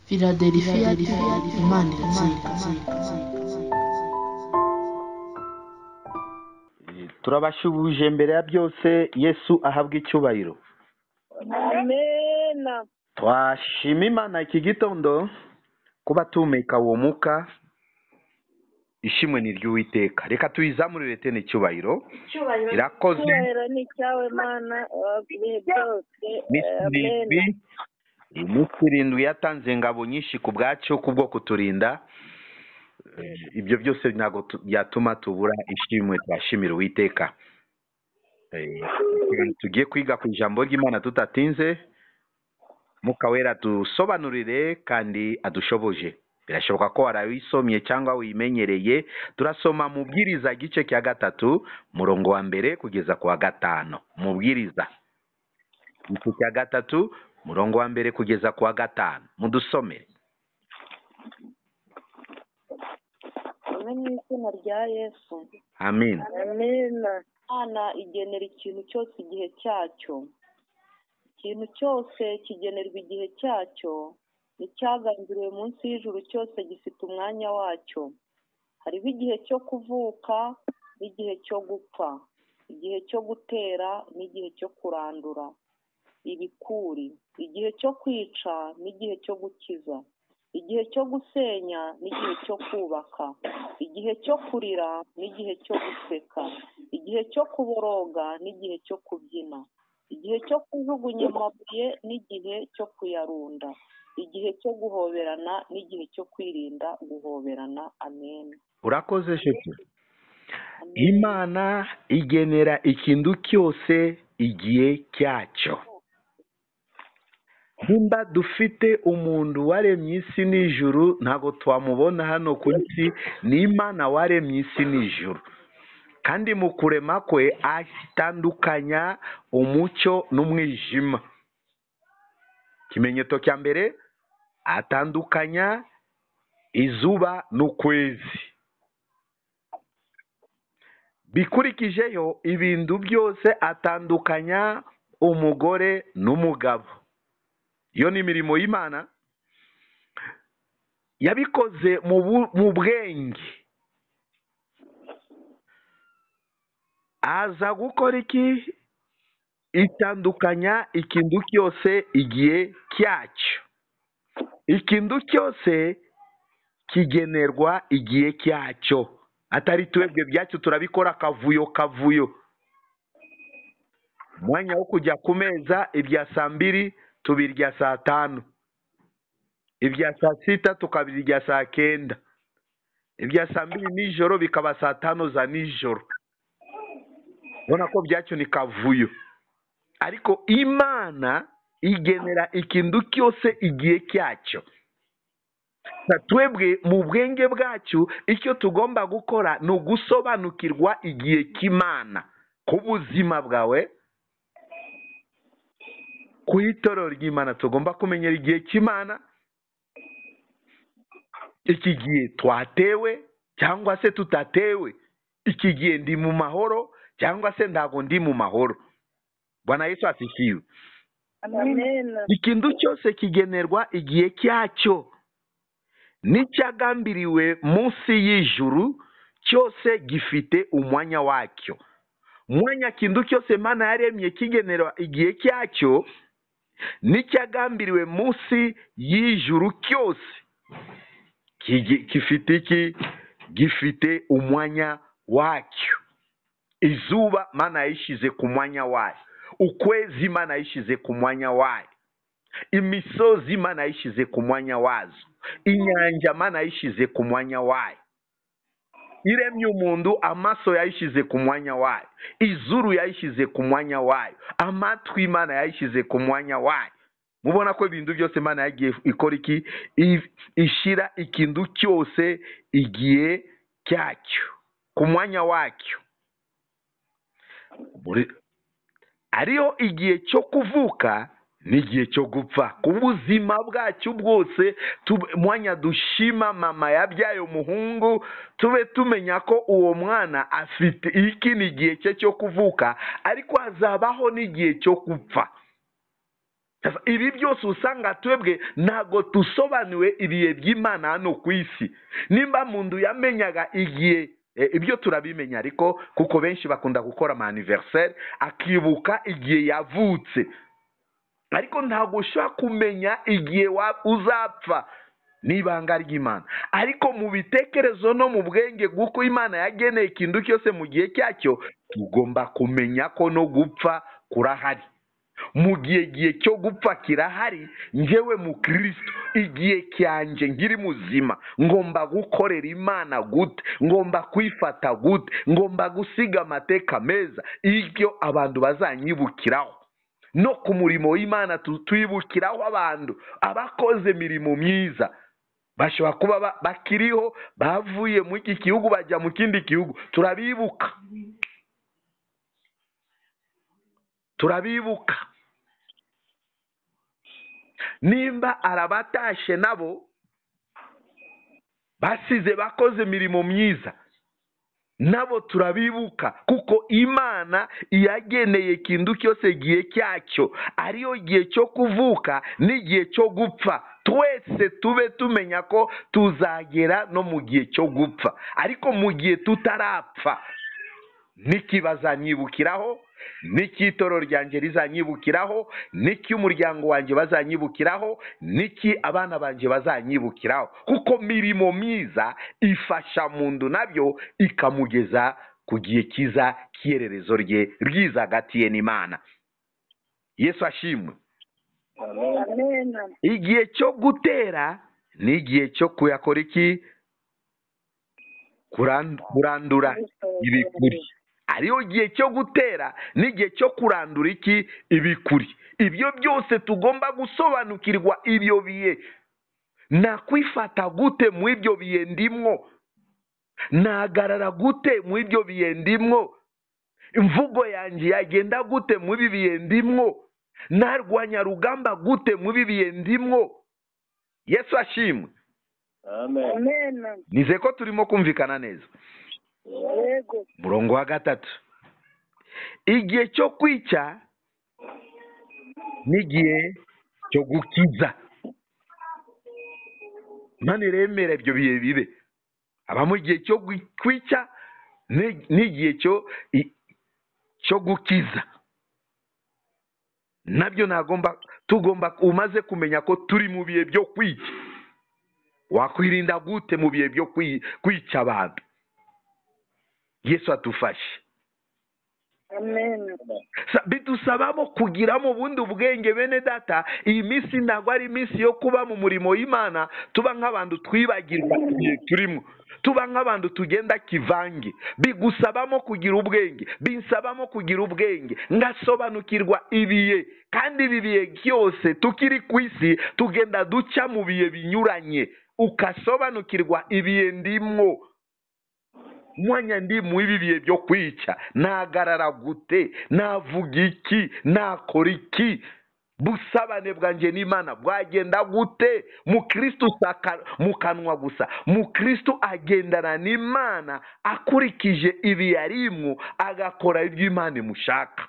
Philadelphia, Imana iratsinda. Turabashubuje mbere ya byose Yesu ahabwa icyubahiro. Amen. Twashima Imana iki gitondo kuba tumeka uwo muka, ishimwe ni ry'Uwiteka. Reka tuyizamurire tene icyubahiro. Irakoze. Icyubahiro ni cyawe Mana ibihe byose. Amen. Iminsi irindwi yatanze ngabo nyinshi ku bwacu kubwo kuturinda. Ibyo byose ntabwo byatuma tubura ishimwe, twashimira Uwiteka. Tugiye kwiga ku ijambo ry'Imana tutatinze. Muka wera dusobanurire kandi adushoboje. Birashoboka ko warawisomye cyangwa wimenyereye. Turasoma mubwiriza igice cya 3 murongo wa mbere kugeza ku wa 5. Mubwiriza igice cya 3 murongo wa mbere kugeza ku wa 5. Mudusomere. Amen mu izina rya Yesu. Amen. Amen. Imana igenera ikintu cyose igihe cyacyo. Ikintu cyose kigenerwa igihe cyacyo. Icyagambiriwe munsi y'ijuru cyose gifite umwanya wacyo. Hariho igihe cyo kuvuka n'igihe cyo gupfa, igihe cyo gutera n'igihe cyo kurandura ibikuri, igihe cyo kwica n'igihe cyo gukiza, igihe cyo gusenya n'igihe cyo kubaka, igihe cyo kurira n'igihe cyo guseka, igihe cyo kuboroga n'igihe cyo kubyina, igihe cyo kujugunya amabuye n'igihe cyo kuyarunda, igihe cyo guhoberana n'igihe cyo kwirinda guhoberana. Amen. Urakoze sheke. Imana igenera ikintu cyose igihe cyacyo. Nimba dufite umuntu waremye isi n'ijuru, ntago twamubona hano ku isi. Ni Imana waremye isi n'ijuru, kandi mu kurema kwe atandukanya umucyo n'umwijima. Ikimenyetso cya mbere, atandukanya izuba n'ukwezi. Bikurikijeyo ibintu byose atandukanya umugore n'umugabo. Iyo ni imirimo y'Imana. Yabikoze mu bwenge. Aza gukora iki? Itandukanya ikintu cyose igihe cyacyo. Ikintu cyose kigenerwa igihe cyacyo. Atari twebwe byacu turabikora kavuyo. Mwanya wo kujya ku meza ibya saa 2 tubirya saa 5, ibya saa 6 tukabirya saa 9, ibya saa 2 nijoro bikaba saa 5 za nijoro. Ubona ko byacu ni kavuyo. Ariko Imana igenera ikintu cyose igihe cyacyo. Twebwe mu bwenge bwacu icyo tugomba gukora ni ugusobanukirwa igihe cy'Imana ku buzima bwawe. Ku itorero ry'Imana tugomba kumenyera igihe cy'Imana. Iki gihe twatewe cyangwa se tutatewe. Iki gihe ndi mu mahoro cyangwa se ndago ndi mu mahoro. Bwana Yesu asifiwe. Amen. Ikintu cyose kigenerwa igihe cyacyo. N'icyagambiriwe munsi y'ijuru cyose gifite umwanya wacyo. Mwanya kintu cyose Imana yaremye kigenerwa igihe cyacyo, n'icyagambiriwe munsi y'ijuru cyose gifite iki? Gifite umwanya wacyo. Izuba Imana yishize ku mwanya wayo. Ukwezi Imana yishize ku mwanya wayo. Imisozi Imana yishize ku mwanya wazo. Inyanja Imana yishize ku mwanya wayo. Iremye umuntu amaso yayishize ku mwanya wayo. Izuru yayishize ku mwanya wayo. Amatwi Imana yayishize ku mwanya wayo. Mubona ko ibintu byose Imana yagiye ikora iki? Ishira ikintu cyose igihe cyacyo ku mwanya wacyo. Ariyo igihe cyo kuvuka n'igihe cyo gupfa. Ku buzima bwacu bwose mwanya dushima mama yabyaye umuhungu, tube tumenya ko uwo mwana afite iki ni igihe cye cyo kuvuka, ariko azabaho n'igihe cyo gupfa. ibi byose usanga twebwe ntago tusobanuwe ibihe by'Imana hano ku isi. Nimba muntu yamenyaga igihe ibyo turabimenya, ariko kuko benshi bakunda gukora ama anniversaire akibuka igihe yavutse, ariko ntago ushobora kumenya igihe uzapfa, n'ibanga ry'Imana. Ariko mu bitekerezo no mu bwenge bw'uko Imana yageneye ikintu cyose mu gihe cyacyo, tugomba kumenya ko no gupfa kurahari. Mu gihe cyo gupfa kirahari, njyewe mu Kristo igihe cyanjye ngiri muzima ngomba gukorera Imana gute, ngomba kwifata gute, ngomba gusiga amateka meza, ibyo abantu bazanyibukiraho. No ku murimo w'Imana twibukiraho abantu abakoze imirimo myiza, bashobora kuba bakiriho, bavuye mu iki gihugu bajya mu kindi gihugu, turabibuka. Nimba arabatashe nabo basize bakoze imirimo myiza, nabo turabibuka, kuko Imana yageneye ikintu cyose igihe cyacyo, ariyo gihe cyo kuvuka n'igihe cyo gupfa. Twese tube tumenya ko tuzagera no mu gihe cyo gupfa, ariko mu gihe tutarapfa, niki bazanyibukiraho, niki itorero ryanjye rizanyibukiraho, niki umuryango wanjye bazanyibukiraho, niki abana banjye bazanyibukiraho, kuko mirimo myiza ifasha muntu nabyo ikamugeza ku gihe cyiza cy'ihererezo rye ryiza hagati ye n'Imana. Yesu ashimwe. Amen. Igihe cyo gutera ni igihe cyo kuyakora iki? Kurandura ibikuri. Ariyo gihe cyo gutera n'igihe cyo kurandura iki? Ibikuri. Ibyo byose tugomba gusobanukirwa ibyo bihe. Nakwifata gute mu ibyo bihe ndimwo? Nagarara gute mu ibyo bihe ndimwo? Imvugo yanjye yagenda gute mu ibi bihe ndimwo? Narwanya rugamba gute mu ibi bihe ndimwo? Yesu ashimwe. Amen. Nize ko turimo kumvikana neza. Yego. Murongo wa 3. Igihe cyo kwica n'igihe cyo gukiza. Mani remera ibyo bihe bibe. Abamo igihe cyo kwica n'igihe cyo gukiza. Nabyo tugomba umaze kumenya ko turi mu bihe byo kwica. Wakwirinda gute mu bihe byo kwica abantu? Yesu atufashe. Amen. Bidusabamo kugiramo ubundi ubwenge bene data. Iyi minsi ntabwo ari iminsi yo kuba mu murimo w'Imana tuba nk'abantu twibagirwa igihe turimo, tuba nk'abantu tugenda kivange. Bigusabamo kugira ubwenge, binsabamo kugira ubwenge, ngasobanukirwa ibihe. Kandi ibi bihe byose tukiri ku isi tugenda duca mu bihe binyuranye, ukasobanukirwa ibihe ndimwo. Mwanya ndi mu ibi bihe byo kwica, nagarara gute, navuga iki, nakora iki? Busabane bwanjye n'Imana bwagenda gute? Mu Kristo mu kanwa gusa. Mu Kristo agendana n'Imana akurikije ibi yarimwo, agakora ibyo Imana imushaka.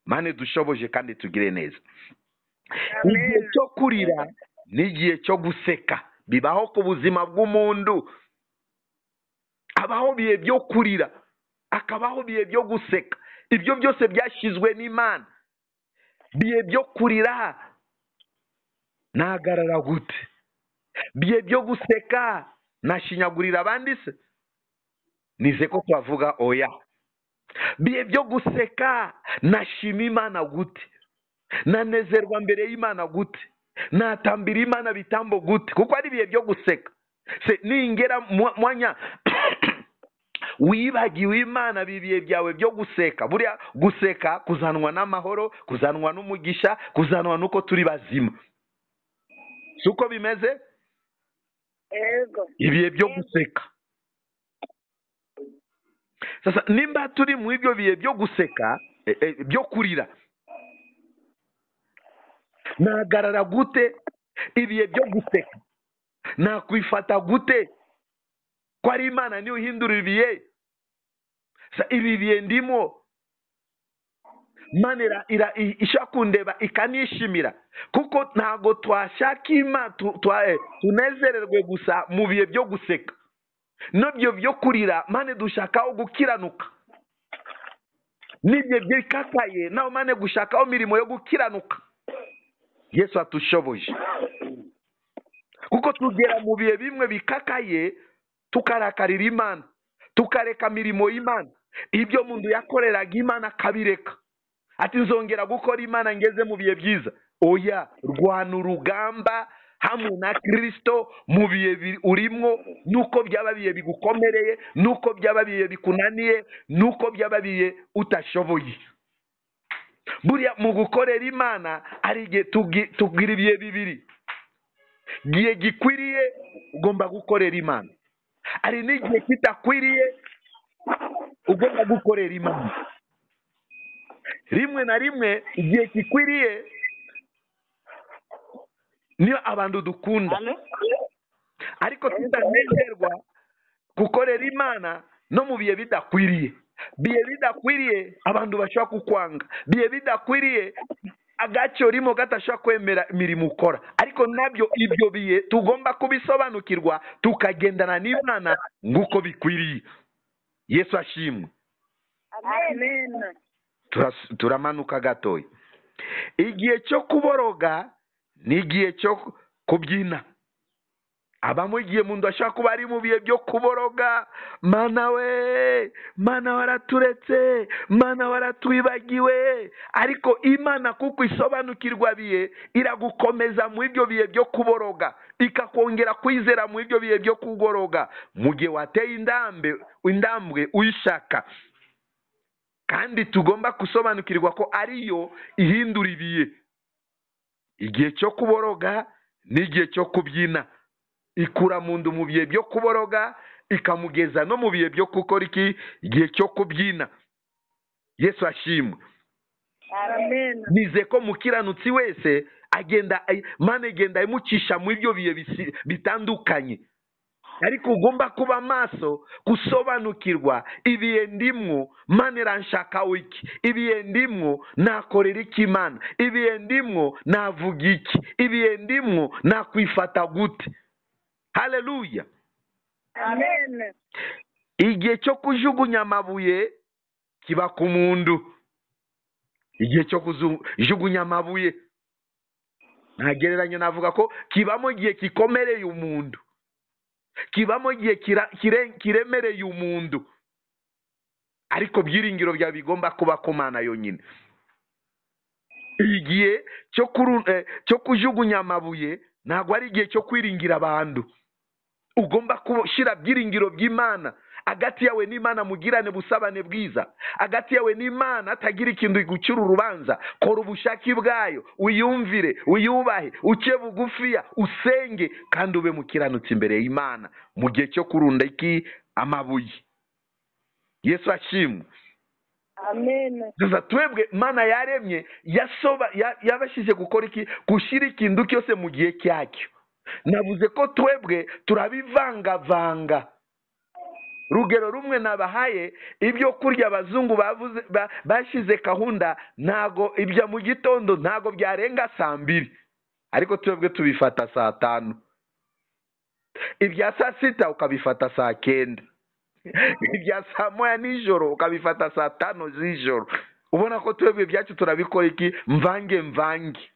Mane dushoboje kandi tugire neza. Igihe cyo kurira n'igihe cyo guseka bibaho ku buzima bw'umuntu. Abaho bihe byo kurira, akabaho bihe byo guseka. Ibyo byose byashyizwe n'Imana. Bihe byo kurira nagarara gute? Bihe byo guseka nashinyagurira abandi se? Nize ko twavuga oya. Bihe byo guseka nashima Imana gute? Nanezerwa mbere y'Imana gute? Natambira Imana bitambo gute? Kuko ari bihe byo guseka. Se ningera mwanya wibagiwe Imana, bibiye byawe byo guseka. Buriya guseka kuzanwa n'amahoro, kuzanwa n'umugisha, kuzanwa nuko turi bazima. Suko bimeze? Yego. Ibihe byo guseka. Sasa nimba turi mu ibyo bihe byo guseka, byo kurira, nagarara gute ibihe byo guseka? Nakwifata gute ko ari Imana niyo uhindura ibihe? Ibi bihe ndimo Imana ishaka kundeba ikanishimira kuko ntago twashaka tunezererwe gusa mu bihe byo guseka n'ibyo byo kurira. Imana dushakaho gukiranuka n'ibyo byikakaye naho Imana gushakaho imirimo yo gukiranuka. Yesu atushoboje kuko tugera mu bihe bimwe bikakaye tukarakarira Imana, tukareka mirimo y'Imana, ibyo umuntu yakoreraga Imana akabireka. Ati nzongera gukora Imana ngeze mu bihe byiza. Oya, rwana urugamba hamwe na Kristo mu bihe urimo, nuko byaba bihe bigukomereye, nuko byaba bihe bikunaniye, nuko byaba bihe utashoboye. Buriya mu gukorera Imana ari igihe tubwira ibihe bibiri. Igihe gikwiriye ugomba gukorera Imana, ari n'igihe kitakwiriye ugomba gukorera Imana. Rimwe na rimwe igihe gikwiriye niyo abantu dukunda, ariko tutanezerwa gukorera Imana no mu bihe bidakwiriye. Bihe bidakwiriye abantu bashobora kukwanga, bihe bidakwiriye agacyo rimo gatashobora kwemera imirimo ukora. Ariko nabyo ibyo bihe tugomba kubisobanukirwa tukagendana n'Imana nguko bikwiriye. Yesu ashimwe. Amen. Turamanuka gatoya. Igihe cyo kuboroga n'igihe cyo kubyina. Abamo igihe umuntu ashaka kuba ari mu bihe byo kuboroga, Mana we, Mana waraturetse, Mana waratwibagiwe. Ariko Imana kuko isobanukirwa bihe iragukomeza mu ibyo bihe byo kuboroga, ikakongera kwizera mu ibyo bihe byo kugoroga, mu gihe wateye indambwe uyishaka. Kandi tugomba gusobanukirwa ko ariyo ihindura ibihe. Igihe cyo kuboroga n'igihe cyo kubyina. Ikura mundu mu bihe byo kuboroga ikamugeza no mu bihe byo gukora iki? Igihe cyo kubyina. Yesu ashimwe. Amen. Nize ko mukiranutsi wese Imana igenda imucisha mu ibyo bihe bitandukanye. Ariko ugomba kuba maso gusobanukirwa ibihe ndimwo Imana iranshaka wiki, ibihe ndimwo nakorera iki Imana, ibihe ndimwo navuga iki, ibihe ndimwo nakwifata gute. Haleluya. Amen. Igihe cyo kujugunya amabuye kiba ku mundu. Igihe cyo kujugunya amabuye ntagereranya, navuga ko kibamo igihe kikomereye umundu, kibamo igihe kiremereye umundu, ariko byiringiro bya bigomba kuba ku Mana yonyine. Igihe cyo kujugunya amabuye ntabwo ari igihe cyo kwiringira abantu. Ugomba gushyira byiringiro by'Imana hagati yawe n'Imana, mugirane busabane bwiza hagati yawe n'Imana, atagira ikintu gucura urubanza. Kora ubushake bwayo, uyumvire, uyubahe, uce bugufiya, usenge kandi ube mukiranutse imbere y'Imana mu gihe cyo kurunda amabuye. Yesu ashimwe. Amen. Sasa twebwe Imana yaremye yabashije gukora iki? Gushyira ikintu cyose mu gihe cyacyo. Navuze ko twebwe turabivangavanga. Rugero rumwe nabahaye ibyo kurya abazungu bashize gahunda, ntago ibya mu gitondo ntago byarenga saa 2, ariko twebwe tubifata saa 5. Ibya saa 6 ukabifata saa 9, ibya saa 1 nijoro ukabifata saa 5 z'ijoro. Ubona ko twebwe byacu turabikora iki? Mvange.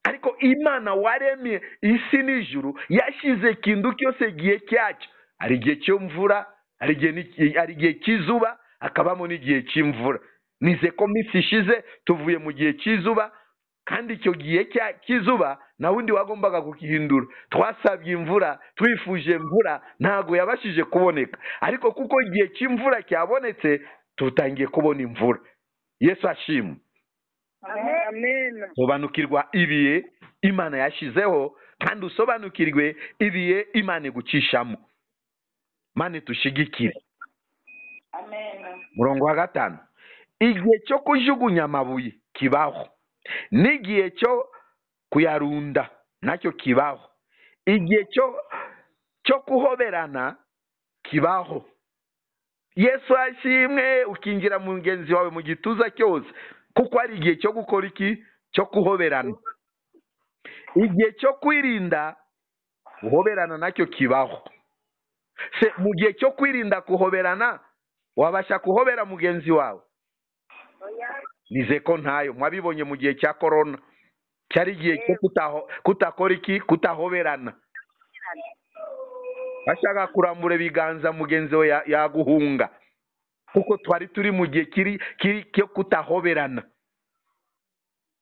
Ariko Imana waremye isi n'ijuru yashize ikintu cyose gihe cyacyo. Hari igihe cy'imvura, hari igihe cy'izuba, hakabamo n'igihe cy'imvura. Nize ko minsi ishize tuvuye mu gihe cy'izuba, kandi icyo gihe cy'izuba na wundi wagombaga kukihindura. Twasabye imvura, twifuje imvura, ntago yabashije kuboneka. Ariko kuko igihe cy'imvura cyabonetse, tutangiye kubona imvura. Yesu ashimwe. Amen. Sobanukirwa ibihe Imana yashizeho, kandi usobanukirwe ibihe Imana igucishamo. Mane tushigikire. Amen. Murongo wa 5. Igihe cyo kujugunya amabuye kibaho, n'igihe cyo kuyarunda nacyo kibaho. Igihe cyo kuhoberana kibaho. Yesu ashimwe, ukinjira mu mugenzi wawe mu gituza cyose, kuko ari igihe cyo gukora iki? Cyo kuhoberana. Igihe cyo kwirinda guhoberana nacyo kibaho. Se mu gihe cyo kwirinda kuhoberana wabasha kuhobera mugenzi wawe? Nize ko ntayo. Mwabibonye mu gihe cya corona, cyari igihe cyo kutakora iki? Kutahoberana. Bashaka kurambura ibiganza mugenzi we yaguhunga, kuko twari turi mu gihe kiri cyo kutahoberana.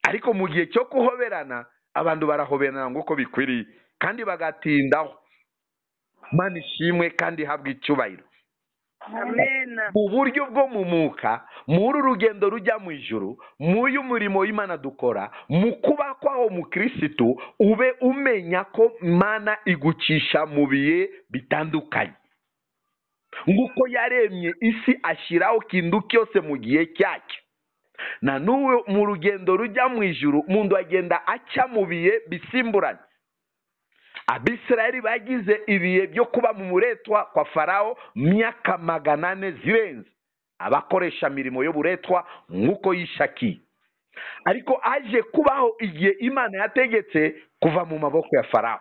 Ariko mu gihe cyo kuhoberana abantu barahoberana nguko bikwiriye kandi bagatindaho. Mana ishimwe kandi habwa icyubahiro. Amen. Mu buryo bwo mu mwuka, muri urugendo rujya mu ijuru, mu y'umurimo w'Imana dukora, mu kuba kwaho mu Kristo, ube umenya ko Imana igucisha mu bihe bitandukanye. Nguko yaremye isi ashyiraho kintu cyose mu gihe cyacyo. Na n'uwe mu rugendo rujya mu ijuru, umuntu agenda aca mu bihe bisimburanye. Abisirayeli bagize ibihe byo kuba mu muretwa kwa Farawo myaka 400 zirenze, abakoresha mirimo y'uburetwa nk'uko yishakiye. Ariko aje kubaho igihe Imana yategetse kuva mu maboko ya Farawo.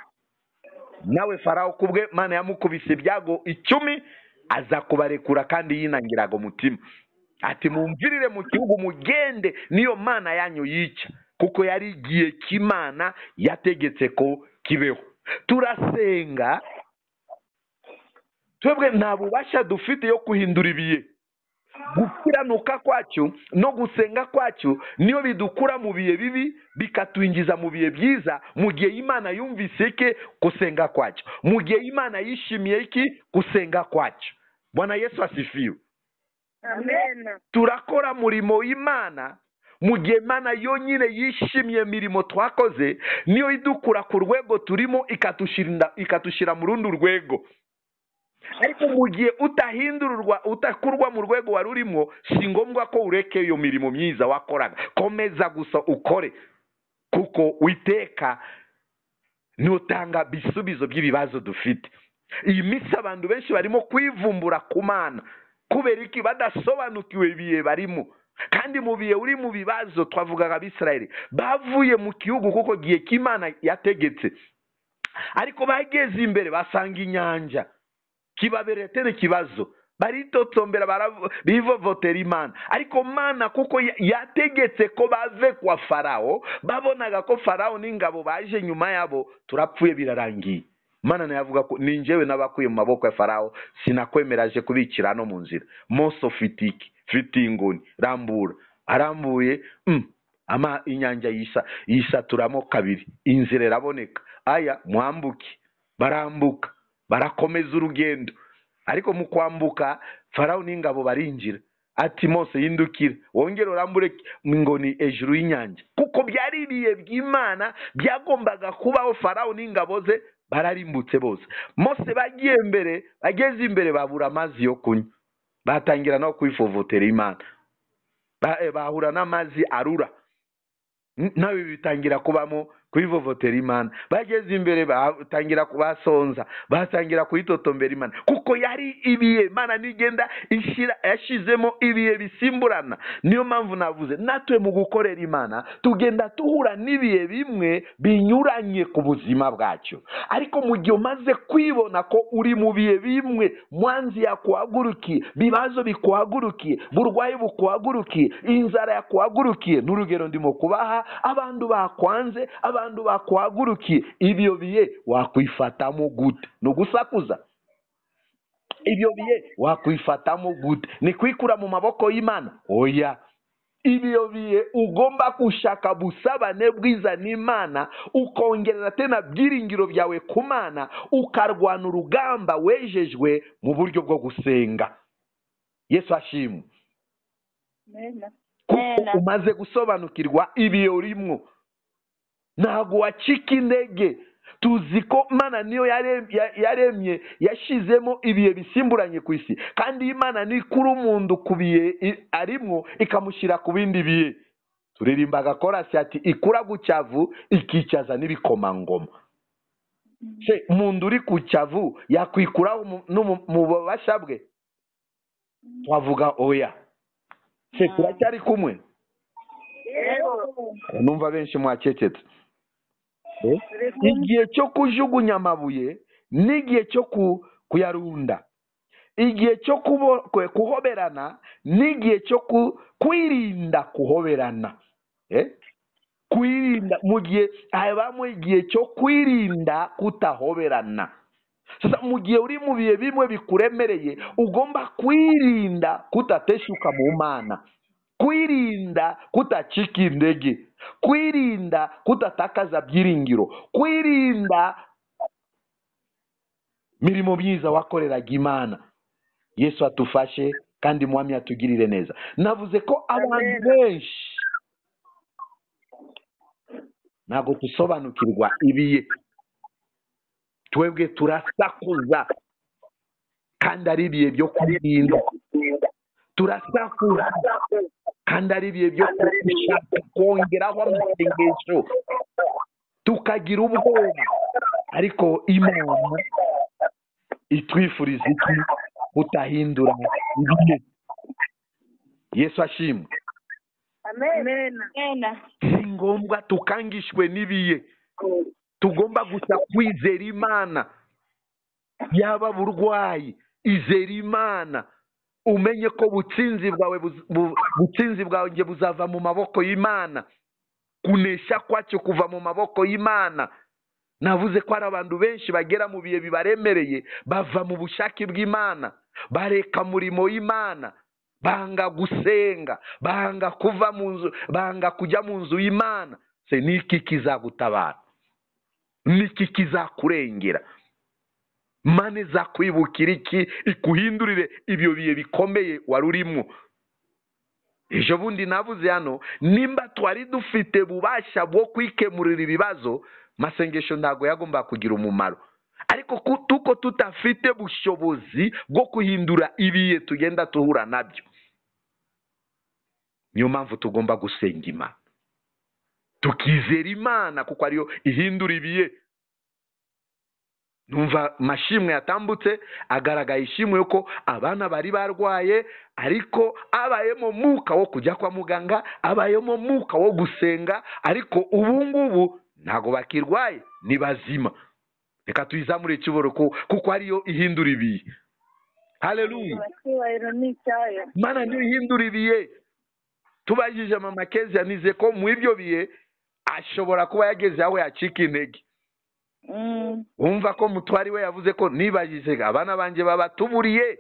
Nawe Farawo kubwe Imana yamukubise ibyago 10, aza kubarekura kandi yinangiraga umutima. Ati mumvirire mu gihugu mugende, niyo Mana yanyu yica, kuko yari igihe cy'Imana yategetse ko kibeho. Turasenga, twebwe nta bubasha dufite yo kuhindura ibihe. Gukiranuka kwacu no gusenga kwacu niyo bidukura mu bihe bibi bikatwinjiza mu bihe byiza, mu gihe Imana yumvise ke gusenga kwacu, mu gihe Imana yishimiye iki gusenga kwacu. Bwana Yesu asifiwe. Amen. Turakora murimo w'Imana mu gihe Imana yonyine yishimiye mirimo twakoze, niyo idukura ku rwego turimo ikatushira mu rundi rwego. Ariko mu gihe utakurwa mu rwego wari urimo, si ngombwa ko ureke iyo mirimo myiza wakoraga. Komeza gusa ukore, kuko witeka nutanga bisubizo by'ibibazo dufite. Iyi minsi abantu benshi barimo kwivumbura ku Mana kubera iki? Badasobanukiwe ibihe barimo. Kandi mu bihe uri mu bibazo, twavugaga Abisirayeli bavuye mu gihugu kuko gihe cy'Imana yategetse, ariko bageze imbere basanga inyanja, kibabereye tene kibazo, baritotombera bivovotera Imana. Ariko Mana kuko yategetse ko bave kwa Farawo, babonaga ko Farawo n'ingabo baje nyuma yabo, turapfuye birarangiye. Mana nayavuga ko ninjewe nabakuye mu maboko ya Farawo, sinakwemeraje kubikira no mu nzira. Mose fitiki fitingoni rambura, arambuye ama inyanja yisaturamo kabiri, inzira iraboneka. Aya mwambuke, barambuka, barakomeza urugendo. Ariko mu kwambuka Farawo n'ingabo barinjira. Ati Mose yindukira, wongere urambure ingoni ejuru y'inyanja, kuko byari ibihe by'Imana byagombaga kubaho. Farawo n'ingabo ze bararimbutse bose. Mose bageze imbere babura amazi yo kunywa, batangira no kwifovotera Imana, bahura n'amazi arura, nawe bitangira kubamo kwivovotera Imana. Bageze imbere batangira kubasonza, batangira kuyitotombera Imana, kuko yari ibihe Imana nigenda yashizemo ibihe bisimburana. Niyo mpamvu navuze natwe mu gukorera Imana tugenda tuhura n'ibihe bimwe binyuranye ku buzima bwacu. Ariko mu gihe umaze kwibona ko uri mu bihe bimwe, mwanzi yakuhagurukiye, bibazo bikuhagurukiye, burwayi bukuhagurukiye, inzara yakuhagurukiye, n'urugero ndimo kubaha, abantu bakwanze, abantu bakuhagurukiye, ibyo bihe wakwifatamo gute? No gusakuza? Ibyo bihe wakwifatamo gute? Ni kwikura mu maboko y'Imana? Oya. Ibyo bihe ugomba gushaka busabane bwiza n'Imana, ukongerera tena byiringiro byawe ku Mana, ukarwana urugamba wejejwe mu buryo bwo gusenga. Yesu ashimwe. Kuko umaze gusobanukirwa ibihe urimo, ntabwo wacika intege. Tuzi ko Imana niyo yaremye yashizemo ibihe bisimburanye ku isi, kandi Imana nikura umuntu ku bihe arimo ikamushyira ku bindi bihe. Turirimbaga korasi ati ikura gucyavu ikicaza n'ibikomangoma. Se umuntu uri ku cyavu yakwikuraho mu bubasha bwe? twavuga oya. Se turacyari kumwe? Numva benshi mwacecetse. Igihe cyo kujugunya amabuye n'igihe cyo kuyarunda, igihe cyo kuhoberana n'igihe cyo kwirinda kuhoberana. Kwirinda, mu gihe habamo igihe cyo kwirinda kutahoberana. Sasa mu gihe uri mu bihe bimwe bikuremereye, ugomba kwirinda kutateshuka mu Mana, kwirinda kutacika intege, kwirinda kutatakaza byiringiro, kwirinda mirimo myiza wakoreraga Imana. Yesu atufashe kandi Mwami atugirire neza. Navuze ko abantu benshi ntabwo dusobanukirwa ibiye. Twebwe turasakuza kandi ari ibihe byo kwirinda. Turasakuza kandi ari ibihe byo gushaka kongeraho amasengesho, tukagira ubwoba. Ariko Imana itwifuriza iki? Utahindura ibihe. Yesu ashimwe. Amen. Si ngombwa tukangishwe n'ibihe. Tugomba gusa kwizera Imana. Yaba burwayi, izera Imana. Umenye ko butsinzi bwawe nge buzava mu maboko y'Imana. Kunesha kwacyo kuva mu maboko y'Imana. Navuze ko hari abantu benshi bagera mu bihe bibaremereye, bava mu bushake bw'Imana, bareka murimo y'Imana, banga gusenga, banga kuva mu nzu, banga kujya mu nzu y'Imana. Se niki kizagutabara? Niki kizakurengera? Imana izakwibukira iki? Ikuhindurire ibyo bihe bikomeye wari urimo. Ejo bundi navuze hano, nimba twari dufite bubasha bwo kwikemurira ibibazo, masengesho ntago yagomba kugira umumaro. Ariko tuko tutafite bushobozi bwo kuhindura ibihe tugenda tuhura nabyo, niyo mpamvu tugomba gusenga Imana, tukizera Imana kuko ariyo ihindura ibihe. Numva mashimwe yatambutse agaragaye ishimwe yuko abana bari barwaye, ariko abayemo mwuka wo kujya kwa muganga, abayemo mwuka wo gusenga, ariko ubu ngubu ntago bakirwaye, ni bazima. Reka tuyizamure cyuboro kuko ariyo ihindura ibihe. Haleluya. Mana niyo ihindura ibihe. Tubajije mama Kezi yanize ko mu ibyo bihe ashobora kuba yageze aho yacika intege. Umva ko mutwari we yavuze ko nibajije abana banje babatuburiye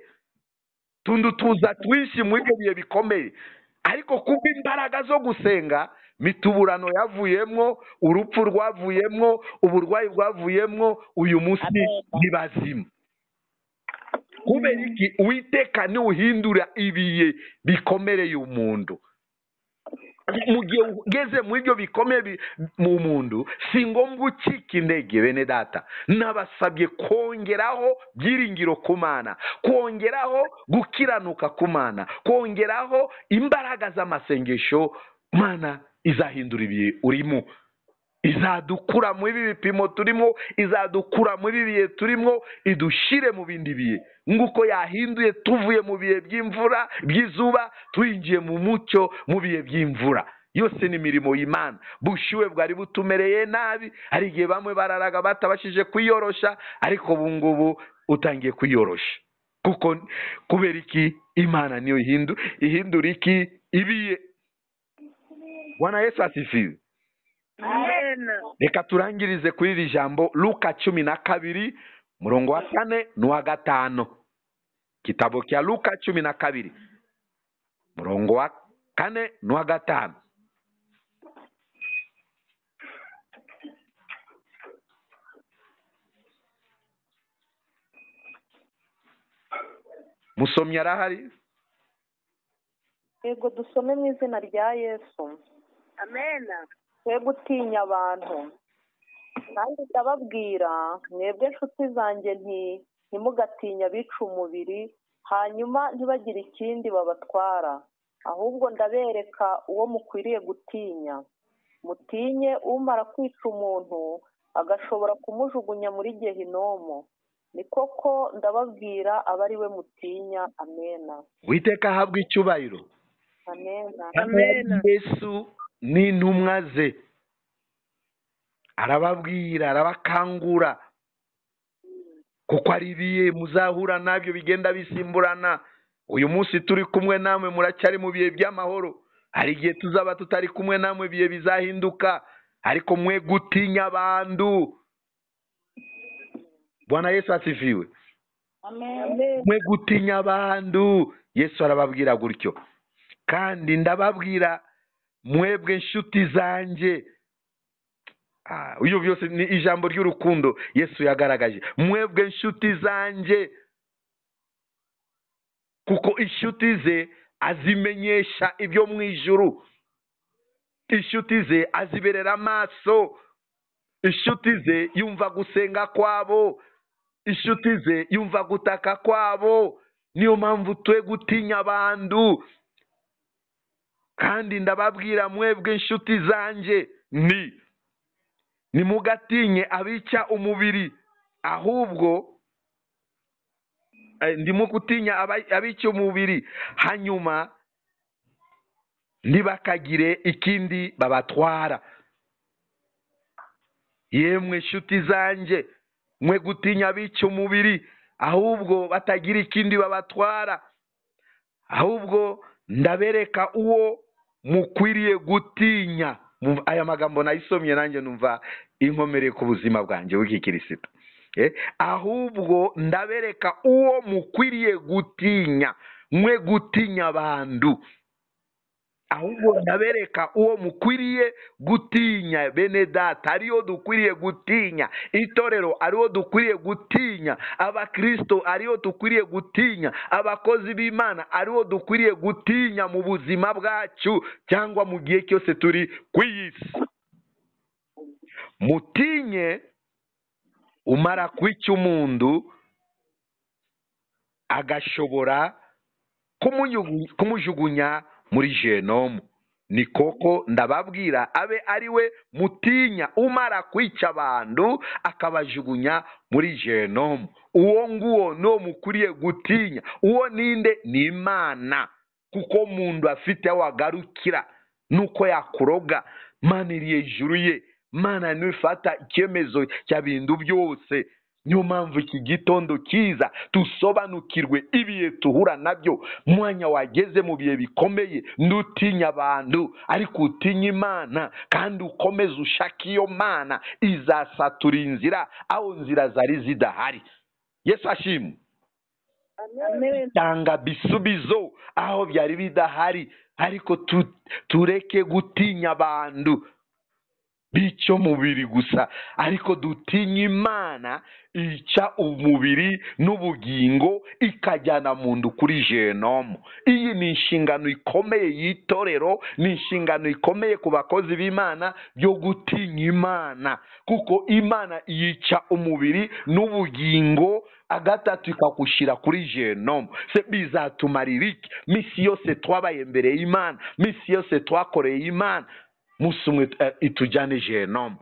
tuza twishi mu ibyo bihe bikomeye, ariko kuba imbaraga zo gusenga, mituburano yavuyemwo, urupfu rwavuyemwo, uburwayi bwavuyemwo, uyu munsi ni bazima. Kubera iki? Uwiteka ni uhindura ibihe bikomereye umuntu. Mu gihe ugeze mu ibyo bikomeye mu muntu, si ngombwa ucika intege bene data. Nabasabye kongeraho byiringiro ku Mana, kongeraho gukiranuka ku Mana, kongeraho imbaraga z'amasengesho. Mana izahindura ibihe urimo, izadukura mu ibi bipimo turimo, izadukura mu ibi bihe turimo, idushire mu bindi bihe. Nguko yahinduye tuvuye mu bihe by'imvura by'izuba twinjiye mu mucyo mu bihe by'imvura. Yose ni mirimo y'Imana. Bushyuhe bwari butumereye nabi, hari igihe bamwe bararaga batabashije kwiyorosha, ariko ubu ngubu utangiye kwiyorosha. Kuko kubera iki? Imana niyo ihindura iki? Ibihe. Bwana Yesu asifiwe. Amen. Reka turangirize kuri iri jambo Luka 12 murongo wa 4 n'uwa 5. Kitabo cya Luka 12 murongo wa 4 n'uwa 5. Musomyi arahari? Yego, dusome mu izina rya Yesu. Amen. Twe gutinya abantu. Kandi ndababwira mwebwe nshuti zanjye ntimugatinya abica umubiri, hanyuma ntibagire ikindi babatwara. Ahubwo ndabereka uwo mukwiriye gutinya. Mutinye umara kwica umuntu agashobora kumujugunya muri Gehinomu. ni koko ndababwira aba ari we mutinya. Amena. Uwiteka ahabwa icyubahiro. Amena. Amena. Yesu n'intumwa ze arababwira, arabakangura, kuko ari ibihe muzahura nabyo bigenda bisimburana. Uyu munsi turi kumwe namwe muracyari mu bihe by'amahoro, hari igihe tuzaba tutari kumwe namwe ibihe bizahinduka, ariko mwe gutinya abantu. Bwana Yesu asifiwe. Amen. Mwe gutinya abantu. Yesu arababwira gutyo. Kandi ndababwira mwebwe nshuti zanjye. Uyu byose ni ijambo ry'urukundo Yesu yagaragaje. Mwebwe nshuti zanjye, kuko inshuti ze azimenyesha ibyo mu ijuru. Inshuti ze aziberera amaso. Inshuti ze yumva gusenga kwabo. Inshuti ze yumva gutaka kwabo. Niyo mpamvu twe gutinya abantu. Kandi ndababwira mwebwe inshuti zanjye, nimugatinye abica umubiri, ahubwo ndimo gutinya abica umubiri, hanyuma ntibakagire ikindi babatwara. Yemwe inshuti zanjye, mwe gutinya abica umubiri, ahubwo batagira ikindi babatwara, ahubwo ndabereka uwo mukwiriye gutinya. Aya magambo nayisomye nanjye numva inkomere ku buzima bwanjye w'iki Kristo. Ahubwo ndabereka uwo mukwiriye gutinya, mwe gutinya abantu. Ahubwo ndabereka uwo mukwiriye gutinya. Bene data, ariyo dukwiriye gutinya. Itorero ariyo dukwiriye gutinya. Abakristo ariyo dukwiriye gutinya. Abakozi b'Imana ariyo dukwiriye gutinya mu buzima bwacu cyangwa mu gihe cyose turi ku isi. Mutinye umara kwica umuntu agashobora kumujugunya muri genomu. Ni koko ndababwira abe ari we mutinya umara kwica abantu akabajugunya muri genomu. Uwo nguwo no mukwiriye gutinya. Uwo ninde? Ni Imana. Kuko umuntu afite aho agarukira nuko yakuroga. Mana iri hejuru ye. Mana niwe ifata icyemezo cya bintu byose. Niyo mpamvu iki gitondo cyiza dusobanukirwe ibihe tuhura nabyo. Mwanya wageze mu bihe bikomeye, ndutinya abantu ariko utinya Imana, kandi ukomeze ushaka iyo Mana izasatura inzira aho nzira zari zidahari. Yesu ashimwe. Amen. Tanga bisubizo aho byari bidahari, ariko tureke gutinya abantu bica umubiri gusa, ariko dutinya Imana ica umubiri n'ubugingo ikajyana muntu kuri genomu. Iyi ni inshingano ikomeye y'itorero, ni inshingano ikomeye ku bakozi b'Imana byo gutinya Imana, kuko Imana yica umubiri n'ubugingo agatatu ikagushyira kuri genomu. Se bizatumarira iki? Misi yose twabaye imbere y'Imana, misi yose twakoreye Imana, musi umwe itujyane genomu.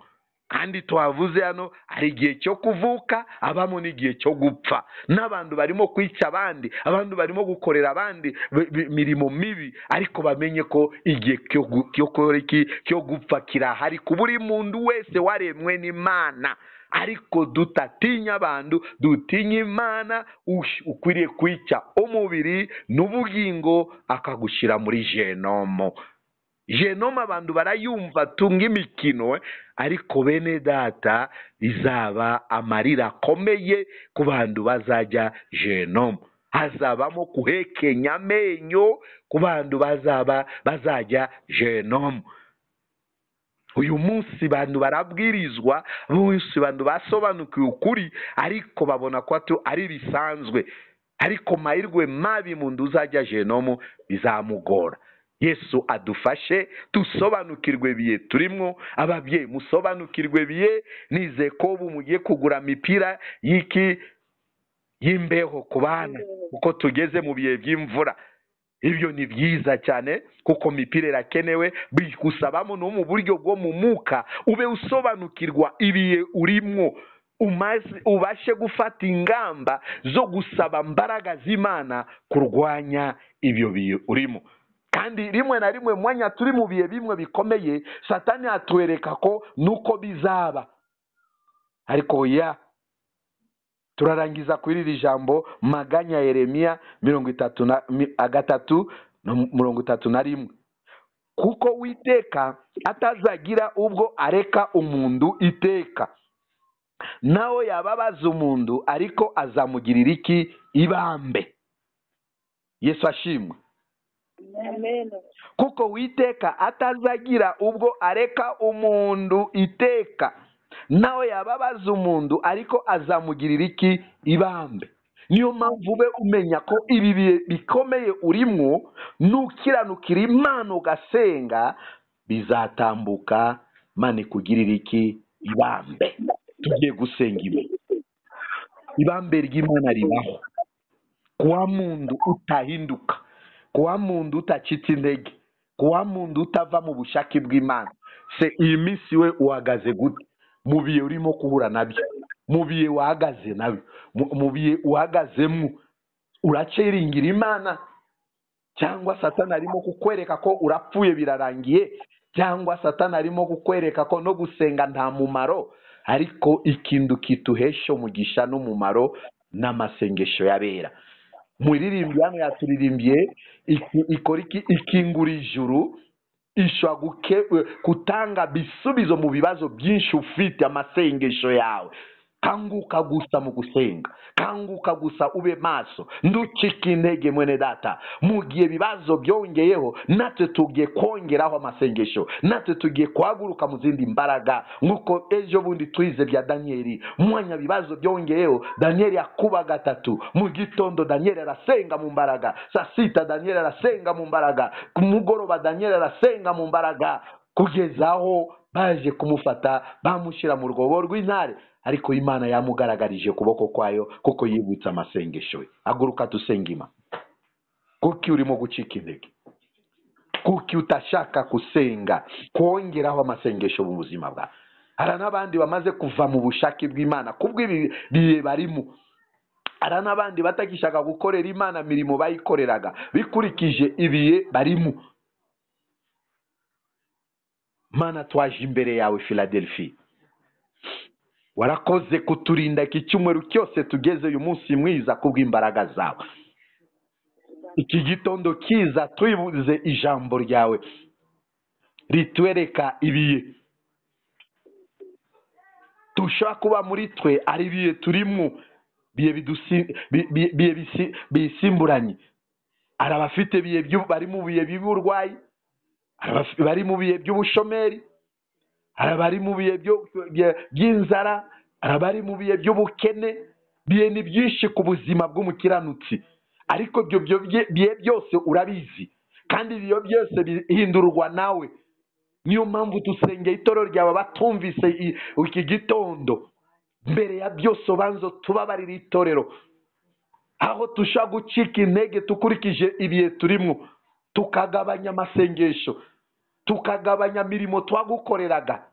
Kandi twavuze hano hari igihe cyo kuvuka, abamo n'igihe cyo gupfa. N'abantu barimo kwica abandi, abantu barimo gukorera abandi mirimo mibi, ariko bamenye ko igihe cyo gupfa kirahari ku buri muntu wese waremwe n'Imana. Ariko dutatinya abantu, dutinya Imana, ukwiriye kwica umubiri n'ubugingo akagushyira muri genomu. Genomu abantu barayumva tunga imikino, ariko bene data izaba amarira akomeye ku bantu bazajya genomu. Hazabamo kuhekenya amenyo ku bantu bazajya genomu. Uyu munsi bantu barabwirizwa, munsi bantu basobanukiwe ukuri, ariko babona ko ari bisanzwe. Ariko mahirwe mabi muntu uzajya genomu bizamugora. Yesu adufashe dusobanukirwe ibihe turimo. Ababyeyi musobanukirwe ibihe. Nize ko ubu mugiye kugura imipira y'imbeho ku bana, kuko tugeze mu bihe by'imvura. Ibyo ni byiza cyane kuko imipira irakenewe, bigusabamo no mu buryo bwo mu mwuka ube usobanukirwa ibihe urimo. ubashe gufata ingamba zo gusaba mbaraga z'Imana kurwanya ibyo bihe urimo. Kandi rimwe na rimwe mwanya turi mu bihe bimwe bikomeye, Satani atwereka ko nuko bizaba. Ariko turarangiza kuri iri jambo maganya Yeremiya 33:31. Kuko Uwiteka atazagira ubwo areka umuntu iteka, nawe yababaza umuntu ariko azamugirira iki? Ibambe. Yesu ashimwe. Amen. Kuko Uwiteka atazagira ubwo areka umuntu iteka, nawe yababaza umuntu ariko azamugirira iki? Ibambe. Niyo mpamvu ube umenya ko ibi bihe bikomeye urimo, nukiranukira Imana ugasenga, bizatambuka, Imana ikugirira iki? Ibambe. Tugiye gusenga ibi. Ibambe ry'Imana ribaho. Kuwa muntu utahinduka, kuwa muntu utacitse intege, kuwa muntu utava mu bushake bw'Imana. Se iyi minsi we uhagaze gute mu bihe urimo kuhura nabyo? Mu bihe wahagaze nabyo, mu bihe uhagazemo, uraciringira Imana? Cyangwa Satani arimo kukwereka ko urapfuye birarangiye? Cyangwa Satani arimo kukwereka ko no gusenga nta mumaro? Ariko ikintu kituhesha umugisha n'umumaro n'amasengesho y'abera. Muririmbyi hano yaturirimbiye ikora iki? Ikingura ijuru, ishobora gutanga bisubizo mu bibazo byinshi ufite. Amasengesho yawe, kanguka gusa mu gusenga, kanguka gusa ube maso, nducike intege mwene data. Mu gihe bibazo byongeyeho, natwe tugiye kongeraho amasengesho, natwe tugiye kwaguruka mu zindi mbaraga. Nkuko ejo bundi twize bya Danieli, mwanya bibazo byongeyeho, Danieli yakuba gatatu. Mu gitondo Danieli arasenga mu mbaraga, saa sita Danieli arasenga mu mbaraga, ku mugoroba Danieli arasenga mu mbaraga, kugeza aho baje kumufata bamushyira mu rwobo rw'intare. Ariko Imana yamugaragarije ukuboko kwayo kuko yibutse amasengesho ye. Haguruka dusenga Imana. Kuki urimo gucika intege? Kuki utashaka gusenga, kongeraho amasengesho mu buzima bwawe? Hari n'abandi bamaze kuva mu bushake bw'Imana kubw'ibihe barimo. Hari n'abandi batagishaka gukorera Imana mirimo bayikoreraga bikurikije ibihe barimo. Mana, twaje imbere yawe Philadelphia. Warakoze kuturinda iki cyumweru cyose tugeze uyu munsi mwiza kubw'imbaraga zawe. Iki gitondo kiza twibuze ijambo ryawe ritwereka ibihe dushaka kuba muri twe, ari ibihe turimo, bihe bisimburanye. Hari abafite bari mu bihe by'uburwayi, bari mu bihe by'ubushomeri, abari mu bihe by'inzara, abari mu bihe by'ubukene. Bihe ni byinshi ku buzima bw'umukiranutsi, ariko ibyo bihe byose urabizi, kandi ibyo byose bihindurwa nawe. Niyo mpamvu dusengeye itorero ryawe batumvise iki gitondo. Mbere ya byose ubanza tubabarira itorero, aho dushaka gucika intege tukurikije ibihe turimo, tukagabanya amasengesho, tukagabanya mirimo twagukoreraga,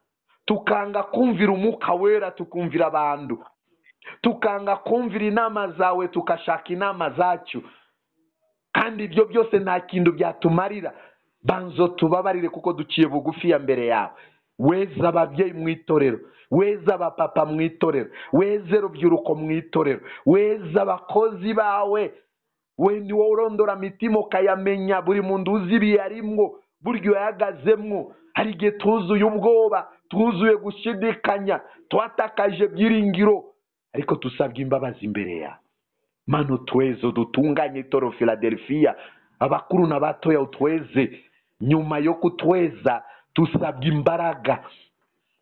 tukanga kumvira umwuka wera, tukumvira abantu, tukanga kumvira inama zawe, tukashaka inama zacyo. Kandi ibyo byose nta kintu byatumarira. Banzo tubabarire kuko duciye bugufi ya mbere yawe. Weza ababyeyi mu itorero, weza abapapa mu itorero, weze urubyiruko mu itorero, weza abakozi bawe. We ni wowe urondora mitima ukayamenya. Buri muntu uzi ibihe arimwo, buryo yahagazemwo. Hari igihe tuzuye ubwoba, tuzuye gushidikanya, twatakaje byiringiro, ariko tusabye imbabazi imbere yawe. Mano twezo dutunganye itorero Philadelphia, abakuru n'abatoya utweze. Nyuma yo kutweza tusabye imbaraga.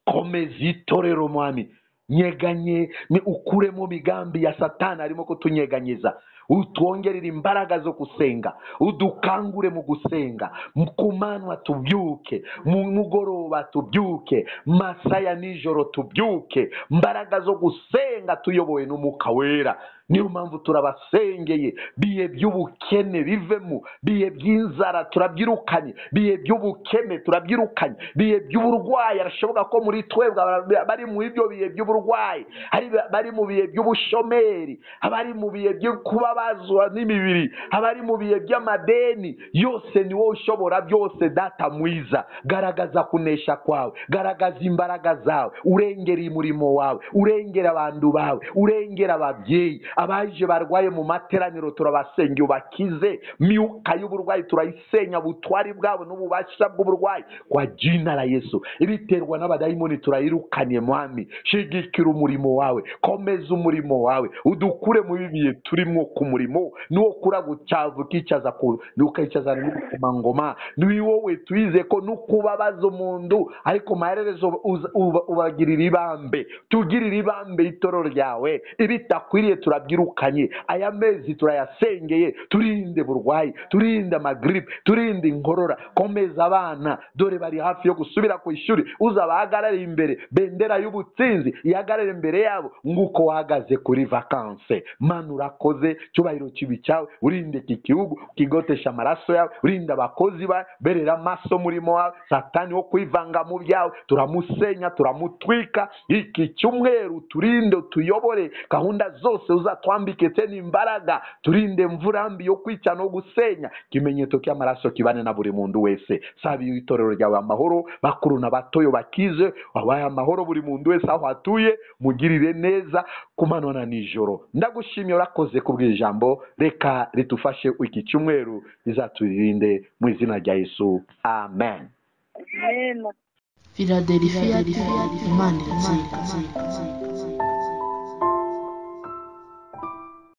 Komeza itorero mwami, nyeganye ukuremo migambi ya Satani arimo kutunyeganyeza. utwongerere imbaraga zo gusenga, udukangure mu gusenga, ku manywa tubyuke, mu mugoroba tubyuke, masaya nijoro tubyuke, mbaraga zo gusenga tuyobowe n'umwuka wera. Niyo mpamvu turabasengeye, bihe by'ubukene bivemo, bihe by'inzara turabyirukanye, bihe by'ubukene turabyirukanye, bihe by'uburwayi. Arashoboka ko muri twebwe bari mu ibyo bihe by'uburwayi, bari mu bihe by'ubushomeri, abari mu bihe byo kubabazwa n'imibiri, abari mu bihe by'amadeni. Yose ni wowe ushobora byose, data mwiza. Garagaza kunesha kwawe, garagaza imbaraga zawe, urengera umurimo wawe, urengera abantu bawe, urengera ababyeyi abaje barwaye mu materaniro. Turabasengeye ubakize myuka y'uburwayi, turayisenya butwari bwabo n'ububasha bw'uburwayi kwa jina la Yesu. Ibiterwa n'abadayimoni turayirukanye mwami. Shigikira umurimo wawe, komeza umurimo wawe, udukure mu bibiye turimo ku murimo nuwo kura gucyavu kicaza ku nukayicaza n'umangoma. Ni wowe tuyize ko nukubabaza umuntu, ariko maherezo ubagirira ibambe. Tugirira ibambe itorero ryawe, ibitakwiriye turabyirukanye. Aya mezi turayasengeye, turinde burwayi, turinde amagripe, turinde inkorora. Komeza abana, dore bari hafi yo gusubira ku ishuri, uzabahagarare imbere, bendera y'ubutsinzi ihagarare imbere yabo nguko wahagaze kuri vakanse. Mana urakoze, cyubahiro kibi cyawe, urinde iki gihugu, ukigotesha amaraso yawe, urinde abakozi bawe, berera amaso murimo wawe. Satani wo kwivanga mu byawe turamusenya, turamutwika. Iki cyumweru turinde, tuyobore gahunda zose, uzatwambike tena imbaraga, turinde mvura mbi yo kwica no gusenya. Kimenyetso cy'amaraso kibane na buri muntu wese. Sabi itorero ryawe amahoro, bakuru na batoyo bakize, wabaye amahoro buri muntu wese aho atuye. Mugirire neza kumanywa na nijoro. Ndagushimiye, urakoze kubw'ijambo. Reka ritufashe iki cyumweru, rizaturinde mu izina rya Yesu, amen. Amen. Philadelphia, Imana iratsinda.